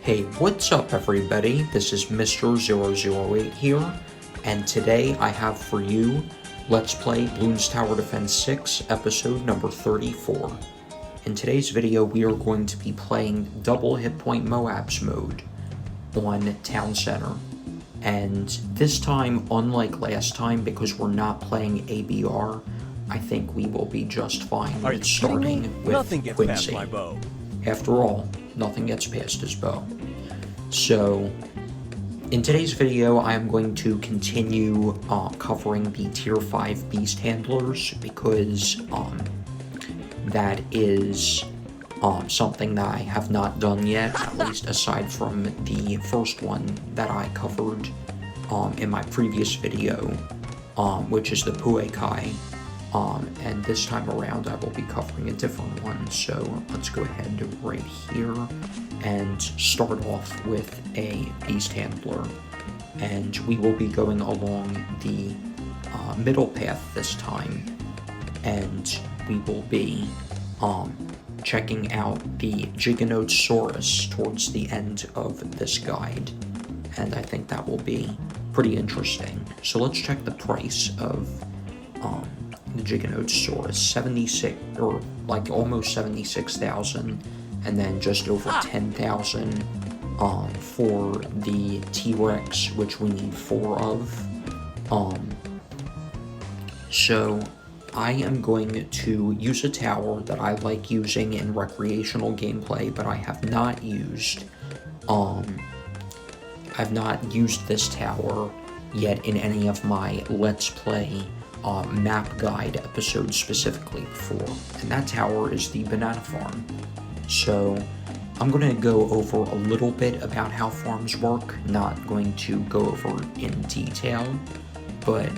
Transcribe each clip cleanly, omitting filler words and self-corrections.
Hey, what's up everybody? This is Mr. 008 here, and today I have for you Let's Play Bloons Tower Defense 6, episode number 34. In today's video, we are going to be playing Double Hit Point MOABs mode on Town Center. And this time, unlike last time, because we're not playing ABR, I think we will be just fine with starting with Nothing gets Quincy. past my bow. After all, nothing gets past his bow. So, in today's video, I am going to continue covering the Tier 5 Beast Handlers, because that is something that I have not done yet, at least aside from the first one that I covered in my previous video, which is the Puekai. And this time around I will be covering a different one, so let's go ahead right here and start off with a Beast Handler. And we will be going along the middle path this time, and we will be checking out the Giganotosaurus towards the end of this guide, and I think that will be pretty interesting. So let's check the price of the Giganotosaurus. 76, or like almost 76,000, and then just over 10,000 for the T-Rex, which we need 4 of. So I am going to use a tower that I like using in recreational gameplay, but I have not used. I've not used this tower yet in any of my Let's Play map guide episodes specifically before, and that tower is the banana farm. So I'm going to go over a little bit about how farms work, not going to go over in detail, but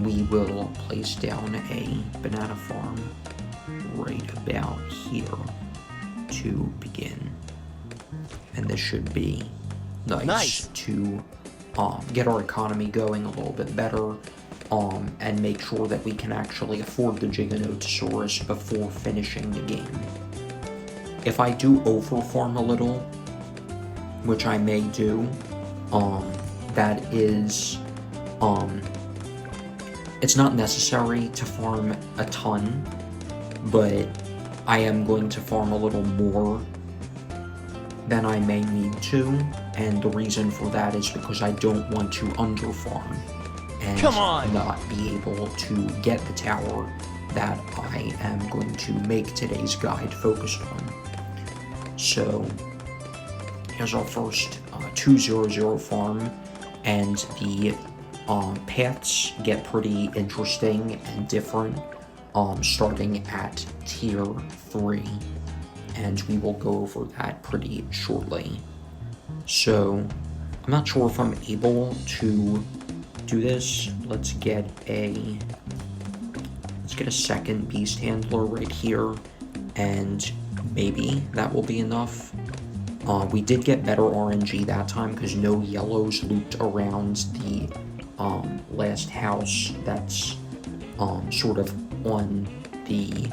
we will place down a banana farm right about here to begin, and this should be nice. To get our economy going a little bit better, and make sure that we can actually afford the Giganotosaurus before finishing the game. If I do overfarm a little, which I may do, that is, it's not necessary to farm a ton, but I am going to farm a little more than I may need to, and the reason for that is because I don't want to underfarm and not be able to get the tower that I am going to make today's guide focused on. So here's our first 200 farm, and the paths get pretty interesting and different, starting at tier 3, and we will go over that pretty shortly. So I'm not sure if I'm able to do this. Let's get a second Beast Handler right here, and maybe that will be enough. We did get better RNG that time because no yellows looped around the last house that's sort of on the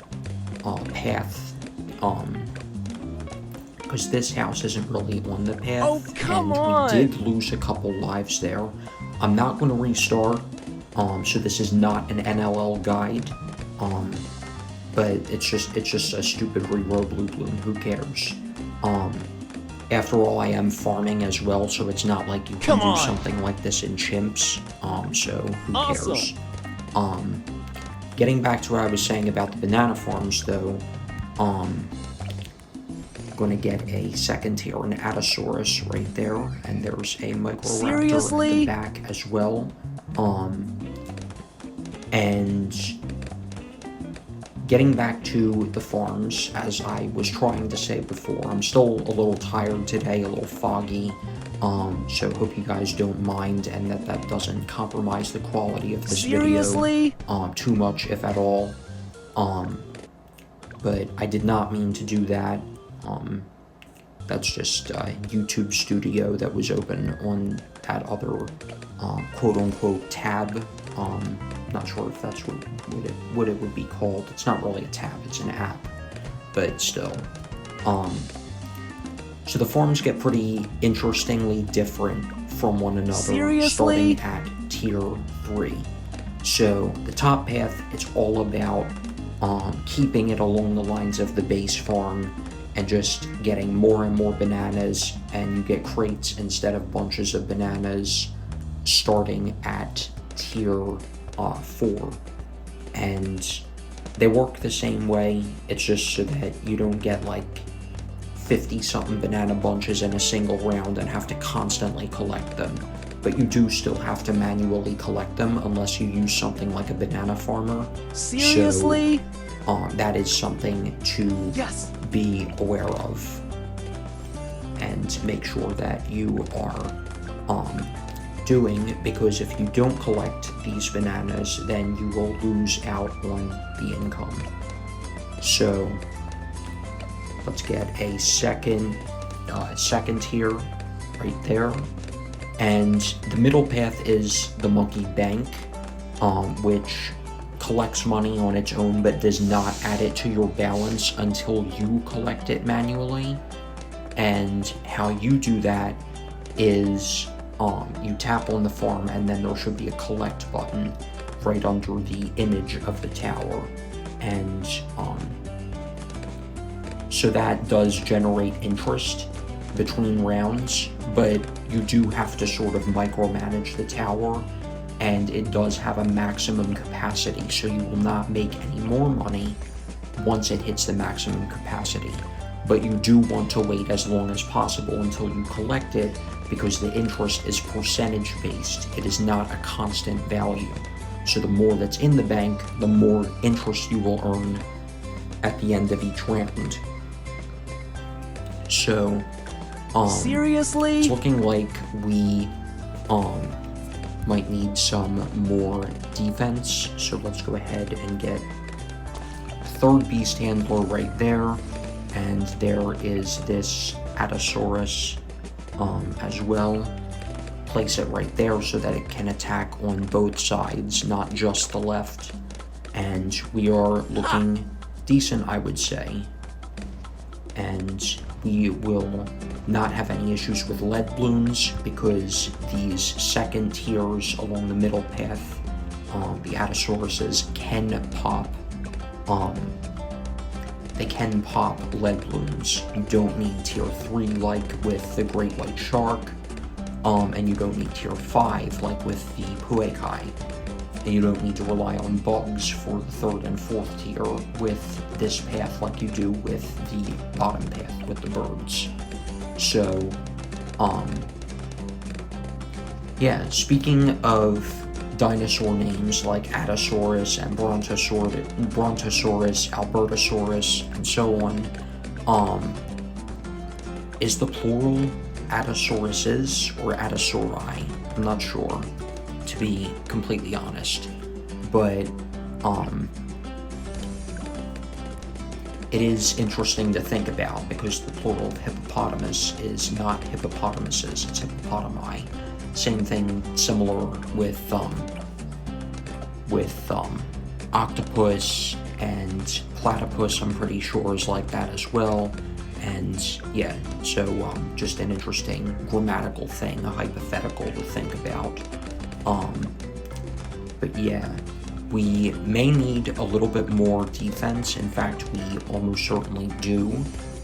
path, because this house isn't really on the path, we did lose a couple lives there. I'm not going to restart, so this is not an NLL guide, but it's just a stupid reroll blue bloom. Who cares? After all, I am farming as well, so it's not like you can do something like this in chimps, so who cares? Getting back to what I was saying about the banana farms, though, going to get a second tier, an Atosaurus right there, and there's a Microraptor in the back as well. And getting back to the farms, as I was trying to say before, I'm still a little tired today, a little foggy, so hope you guys don't mind, and that doesn't compromise the quality of this video too much, if at all. But I did not mean to do that. That's just YouTube Studio that was open on that other quote-unquote tab. Not sure if that's what it would be called. It's not really a tab, it's an app, but still. So the farms get pretty interestingly different from one another, Seriously? starting at tier 3. So the top path, it's all about keeping it along the lines of the base farm and just getting more and more bananas, and you get crates instead of bunches of bananas starting at tier 4. And they work the same way, it's just so that you don't get like 50-something banana bunches in a single round and have to constantly collect them. But you do still have to manually collect them unless you use something like a banana farmer. Seriously? So, that is something to be aware of. And make sure that you are doing, because if you don't collect these bananas, then you will lose out on the income. So let's get a second tier right there. And the middle path is the monkey bank, which collects money on its own but does not add it to your balance until you collect it manually. And how you do that is you tap on the farm, and then there should be a collect button right under the image of the tower. And so that does generate interest between rounds, but you do have to sort of micromanage the tower, and it does have a maximum capacity, so you will not make any more money once it hits the maximum capacity. But you do want to wait as long as possible until you collect it, because the interest is percentage based. It is not a constant value. So the more that's in the bank, the more interest you will earn at the end of each round. So, Seriously? it's looking like we might need some more defense. So let's go ahead and get a third beast handler right there. And there is this Atosaurus as well. Place it right there so that it can attack on both sides, not just the left. And we are looking decent, I would say. And we will not have any issues with lead Bloons, because these second tiers along the middle path, the Atosauruses can pop they can pop lead Bloons. You don't need tier 3 like with the great white shark, and you don't need tier 5 like with the Puekai. And you don't need to rely on bugs for the 3rd and 4th tier with this path like you do with the bottom path with the birds. So, yeah, speaking of dinosaur names like Atosaurus and Brontosaurus, Albertosaurus, and so on, is the plural Atosauruses or Atosauri? I'm not sure, to be completely honest, but it is interesting to think about, because the plural of hippopotamus is not hippopotamuses, it's hippopotami. Same thing, similar with octopus and platypus, I'm pretty sure is like that as well. And yeah, so just an interesting grammatical thing, a hypothetical to think about. But yeah, we may need a little bit more defense. In fact, we almost certainly do,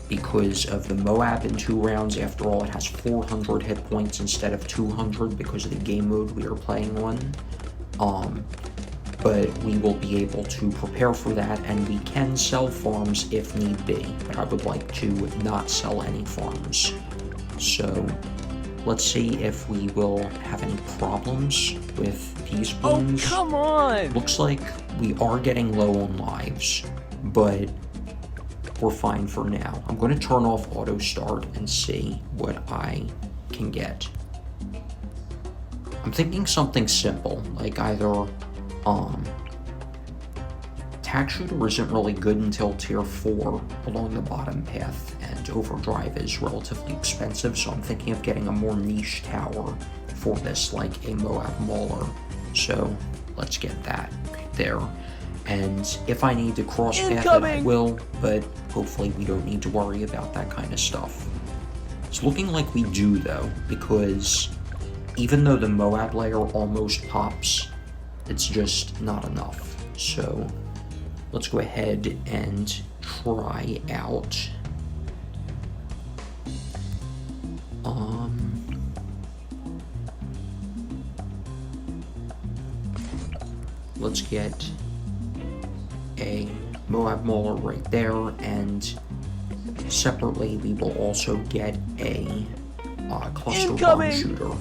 because of the Moab in 2 rounds. After all, it has 400 hit points instead of 200 because of the game mode we are playing on. But we will be able to prepare for that, and we can sell farms if need be. But I would like to not sell any farms. So let's see if we will have any problems with these Bloons. Oh, come on! Looks like we are getting low on lives, but we're fine for now. I'm going to turn off auto start and see what I can get. I'm thinking something simple, like either Tack Shooter isn't really good until tier 4 along the bottom path, and Overdrive is relatively expensive, so I'm thinking of getting a more niche tower for this, like a Moab Mauler. So let's get that there. And if I need to cross path it, I will, but hopefully we don't need to worry about that kind of stuff. It's looking like we do though, because even though the Moab layer almost pops, it's just not enough. So let's go ahead and try out let's get a Moab Mauler right there, and separately we will also get a cluster bomb shooter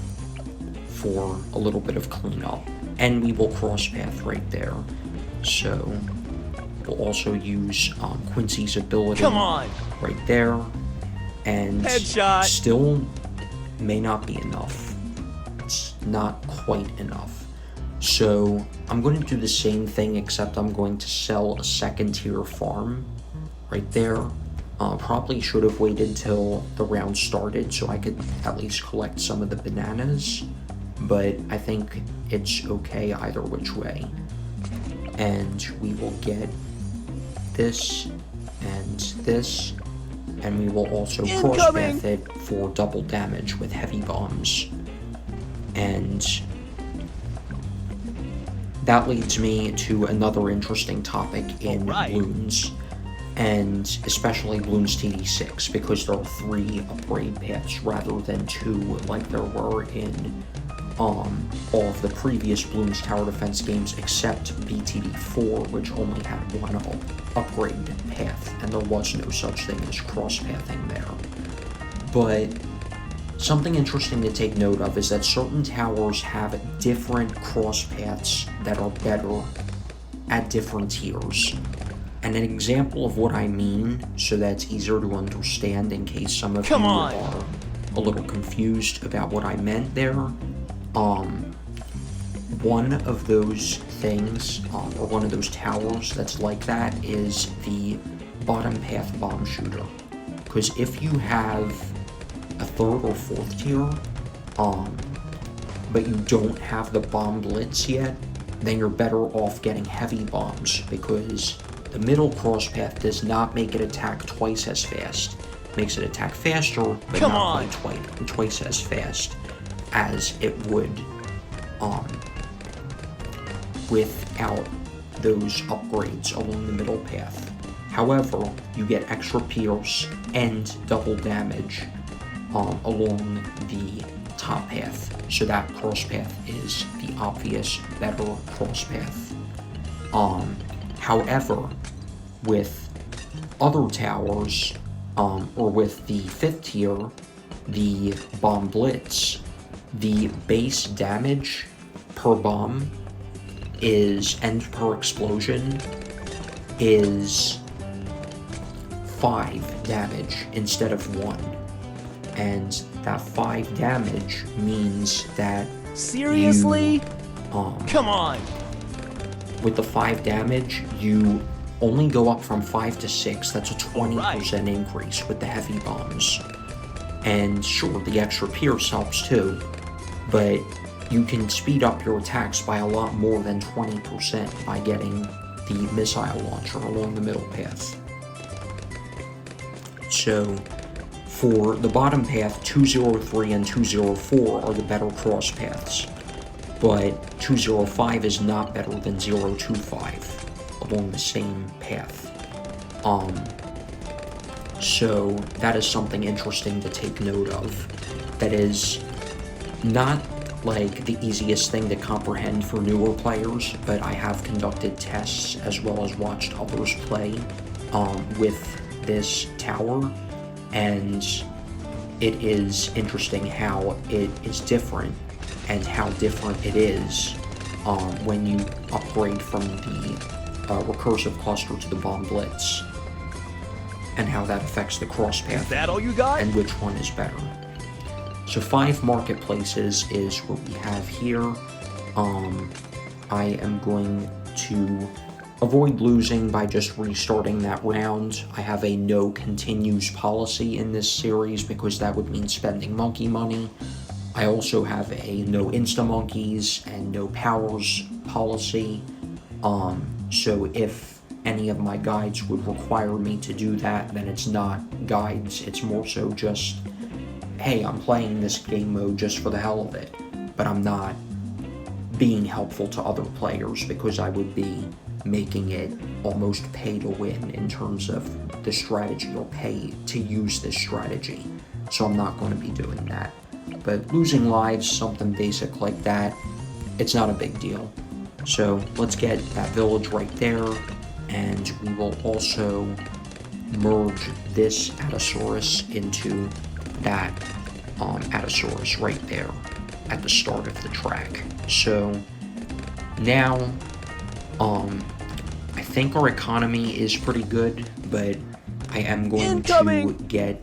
for a little bit of cleanup, and we will cross path right there. So we'll also use Quincy's ability right there, and Headshot. Still may not be enough. It's not quite enough. So I'm going to do the same thing, except I'm going to sell a second tier farm right there. Probably should have waited till the round started so I could at least collect some of the bananas, but I think it's okay either which way. And we will get this and this, and we will also cross path it for double damage with heavy bombs. And that leads me to another interesting topic in Bloons, and especially Bloons TD6, because there are 3 upgrade paths rather than 2 like there were in all of the previous Bloons Tower Defense games, except BTD4, which only had 1 upgrade path, and there was no such thing as cross-pathing there. But something interesting to take note of is that certain towers have different cross paths that are better at different tiers. And an example of what I mean, so that's easier to understand in case some of you are a little confused about what I meant there. One of those things, or one of those towers that's like that, is the bottom path bomb shooter. Because if you have a 3rd or 4th tier, but you don't have the bomb blitz yet, then you're better off getting heavy bombs, because the middle cross path does not make it attack twice as fast. It makes it attack faster, but not quite twice as fast as it would without those upgrades along the middle path. However, you get extra pierce and double damage along the top path, so that cross path is the obvious better cross path. However, with other towers, or with the 5th tier, the bomb blitz, the base damage per bomb is, and per explosion, is 5 damage instead of 1. And that 5 damage means that seriously? Come on! With the 5 damage, you only go up from 5 to 6. That's a 20% increase with the heavy bombs. And sure, the extra pierce helps too, but you can speed up your attacks by a lot more than 20% by getting the missile launcher along the middle path. So for the bottom path, 203 and 204 are the better cross paths, but 205 is not better than 025 along the same path. So that is something interesting to take note of. That is not like the easiest thing to comprehend for newer players, but I have conducted tests as well as watched others play with this tower, and it is interesting how it is different and how different it is when you upgrade from the recursive cluster to the bomb blitz, and how that affects the cross path. Is that all you got? And which one is better. So 5 marketplaces is what we have here. I am going to avoid losing by just restarting that round. I have a no continues policy in this series because that would mean spending monkey money. I also have a no insta monkeys and no powers policy. So if any of my guides would require me to do that, then it's not guides, it's more so just hey, I'm playing this game mode just for the hell of it, but I'm not being helpful to other players because I would be making it almost pay to win in terms of the strategy or pay to use this strategy. So I'm not going to be doing that. But losing lives, something basic like that, it's not a big deal. So let's get that village right there, and we will also merge this Atosaurus into that Atosaurus right there at the start of the track. So now, I think our economy is pretty good, but I am going to get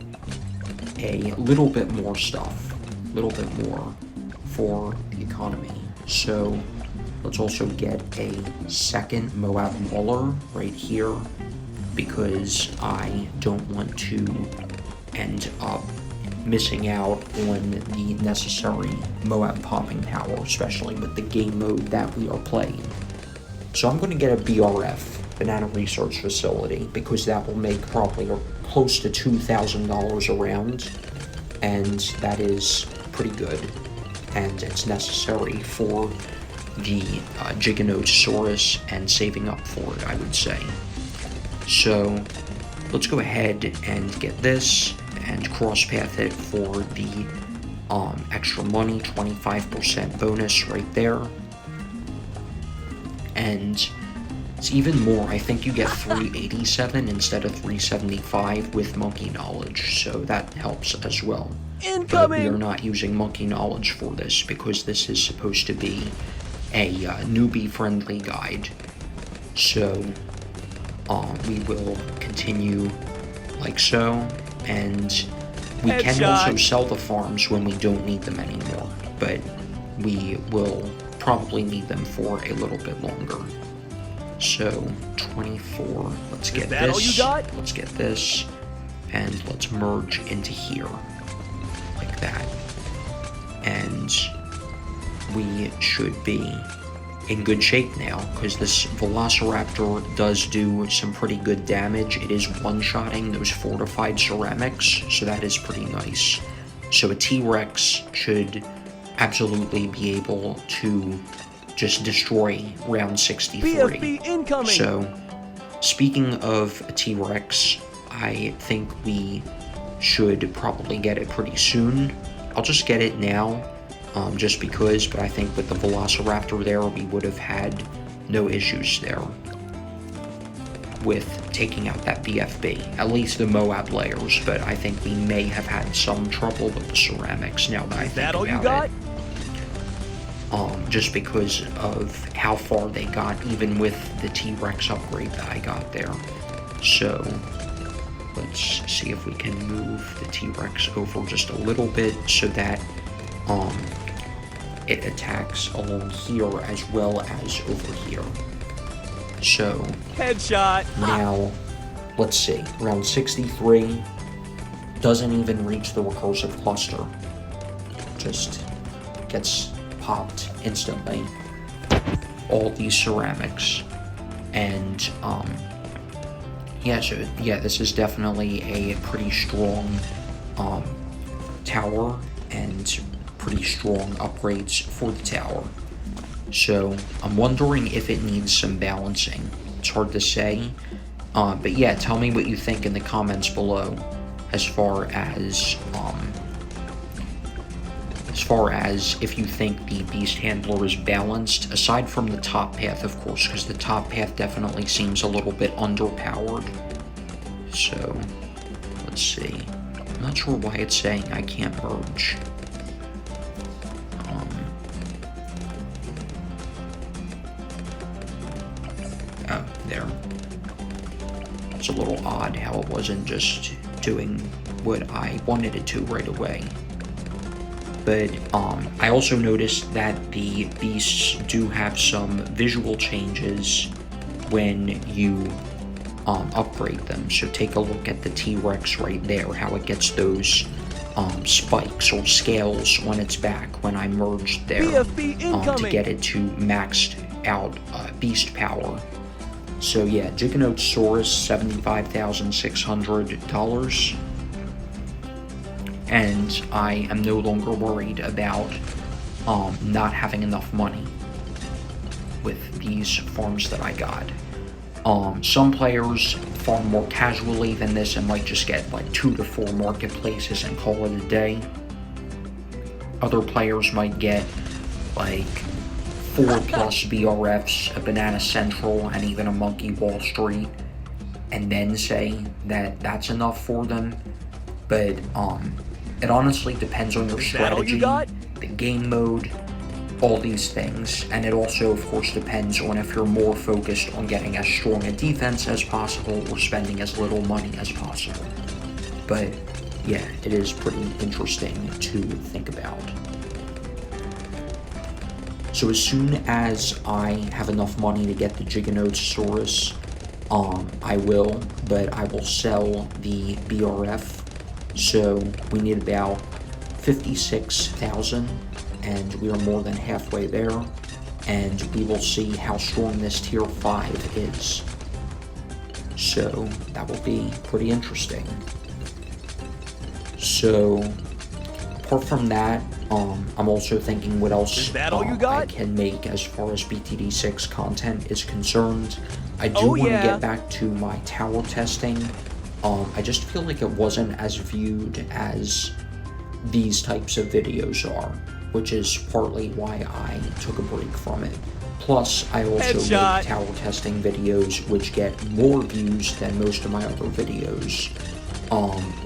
a little bit more stuff, a little bit more for the economy. So let's also get a second Moab Mauler right here, because I don't want to end up missing out on the necessary Moab popping power, especially with the game mode that we are playing. So I'm going to get a BRF, Banana Research Facility, because that will make probably close to $2,000 a round, and that is pretty good, and it's necessary for the Giganotosaurus and saving up for it, I would say. So let's go ahead and get this and cross-path it for the extra money, 25% bonus right there. And it's even more. I think you get 387 instead of 375 with Monkey Knowledge, so that helps as well. But we are not using Monkey Knowledge for this because this is supposed to be a newbie-friendly guide. So we will continue like so, and we can also sell the farms when we don't need them anymore, but we will probably need them for a little bit longer. So 24, let's get this, let's get this, and let's merge into here, like that. And we should be in good shape now, because this Velociraptor does do some pretty good damage. It is one-shotting those fortified ceramics, so that is pretty nice. So a T-Rex should absolutely be able to just destroy round 63. So, speaking of a T-Rex, I think we should probably get it pretty soon. I'll just get it now, just because, but I think with the Velociraptor there, we would have had no issues there with taking out that BFB, at least the Moab layers, but I think we may have had some trouble with the ceramics now that I think about it. Just because of how far they got, even with the T-Rex upgrade that I got there. So, let's see if we can move the T-Rex over just a little bit so that it attacks along here as well as over here. So, headshot. Now, let's see. Round 63 doesn't even reach the recursive cluster. Just gets popped instantly. All these ceramics. And, yeah, so, yeah, this is definitely a pretty strong, tower, and pretty strong upgrades for the tower. So, I'm wondering if it needs some balancing. It's hard to say. But yeah, tell me what you think in the comments below as far as if you think the Beast Handler is balanced, aside from the top path, of course, because the top path definitely seems a little bit underpowered. So, let's see. I'm not sure why it's saying I can't merge. Oh, there. It's a little odd how it wasn't just doing what I wanted it to right away. But I also noticed that the beasts do have some visual changes when you upgrade them. So take a look at the T-Rex right there, how it gets those spikes or scales on its back when I merged there to get it to maxed out beast power. So yeah, Giganotosaurus, $75,600. and I am no longer worried about not having enough money with these farms that I got. Some players farm more casually than this and might just get like 2 to 4 marketplaces and call it a day. Other players might get like 4+ BRFs, a Banana Central, and even a Monkey Wall Street, and then say that that's enough for them. But it honestly depends on your strategy, the game mode, all these things, and it also of course depends on if you're more focused on getting as strong a defense as possible or spending as little money as possible. But yeah, it is pretty interesting to think about. So as soon as I have enough money to get the Giganotosaurus, I will, but I will sell the BRF. So we need about 56,000, and we are more than halfway there, and we will see how strong this tier 5 is. So that will be pretty interesting. So apart from that, I'm also thinking what else I can make as far as BTD6 content is concerned. I do want to get back to my tower testing. I just feel like it wasn't as viewed as these types of videos are, which is partly why I took a break from it. Plus, I also make tower testing videos which get more views than most of my other videos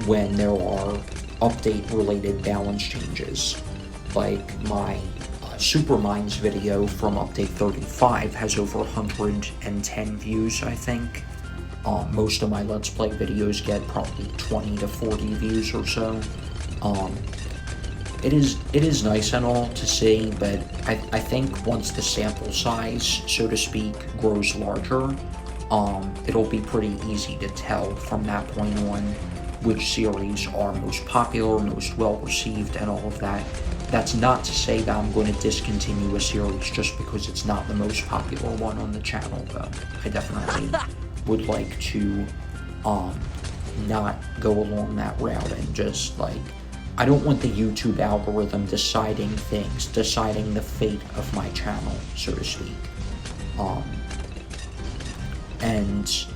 when there are update-related balance changes. Like my Super Mines video from update 35 has over 110 views, I think. Most of my Let's Play videos get probably 20 to 40 views or so. It is nice and all to see, but I think once the sample size, so to speak, grows larger, it'll be pretty easy to tell from that point on which series are most popular, most well-received, and all of that. That's not to say that I'm going to discontinue a series just because it's not the most popular one on the channel, though. I definitely would like to not go along that route and just, like, I don't want the YouTube algorithm deciding things, deciding the fate of my channel, so to speak. And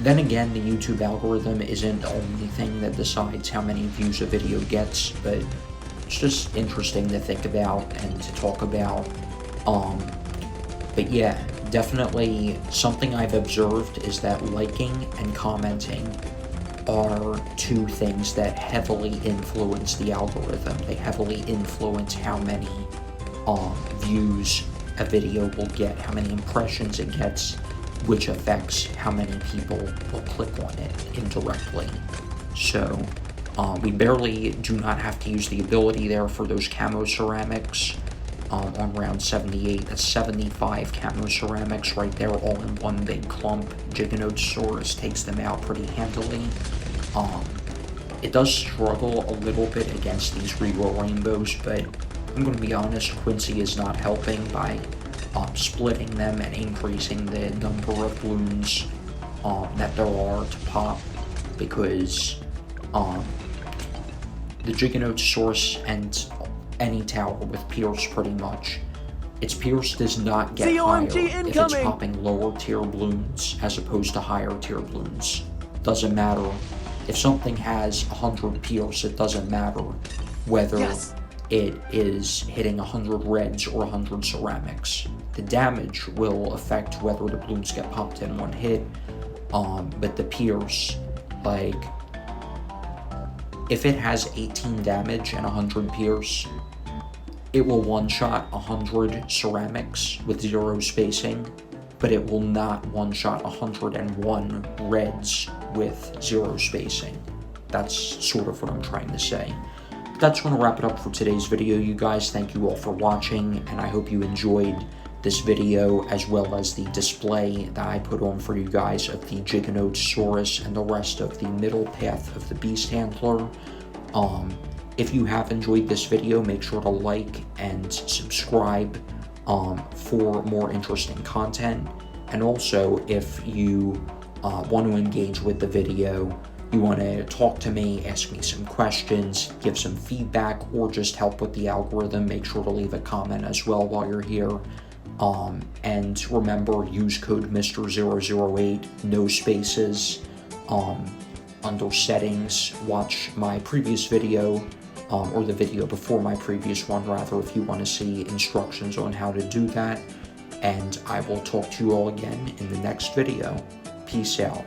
then again, the YouTube algorithm isn't the only thing that decides how many views a video gets, but it's just interesting to think about and to talk about. But yeah, definitely something I've observed is that liking and commenting are 2 things that heavily influence the algorithm. They heavily influence how many views a video will get, how many impressions it gets, which affects how many people will click on it indirectly. So we barely do not have to use the ability there for those camo ceramics. On round 78, that's 75 camo ceramics right there, all in one big clump. Giganotosaurus takes them out pretty handily. It does struggle a little bit against these reroll rainbows, but I'm going to be honest, Quincy is not helping by splitting them and increasing the number of Bloons that there are to pop, because the Giganotosaurus and any tower with Pierce pretty much, its Pierce does not get higher if it's popping lower tier Bloons as opposed to higher tier Bloons. Doesn't matter. If something has 100 Pierce, it doesn't matter whether it is hitting 100 reds or 100 ceramics. The damage will affect whether the Bloons get popped in one hit, but the Pierce, like, if it has 18 damage and 100 Pierce, it will one-shot 100 ceramics with 0 spacing, but it will not one-shot 101 reds with 0 spacing. That's sort of what I'm trying to say. That's going to wrap it up for today's video, you guys. Thank you all for watching, and I hope you enjoyed this video as well as the display that I put on for you guys of the Giganotosaurus and the rest of the middle path of the Beast Handler. If you have enjoyed this video, make sure to like and subscribe for more interesting content. And also, if you want to engage with the video, you want to talk to me, ask me some questions, give some feedback, or just help with the algorithm, make sure to leave a comment as well while you're here. And remember, use code Mr008, no spaces, under settings. Watch my previous video, or the video before my previous one rather, if you want to see instructions on how to do that. And I will talk to you all again in the next video. Peace out.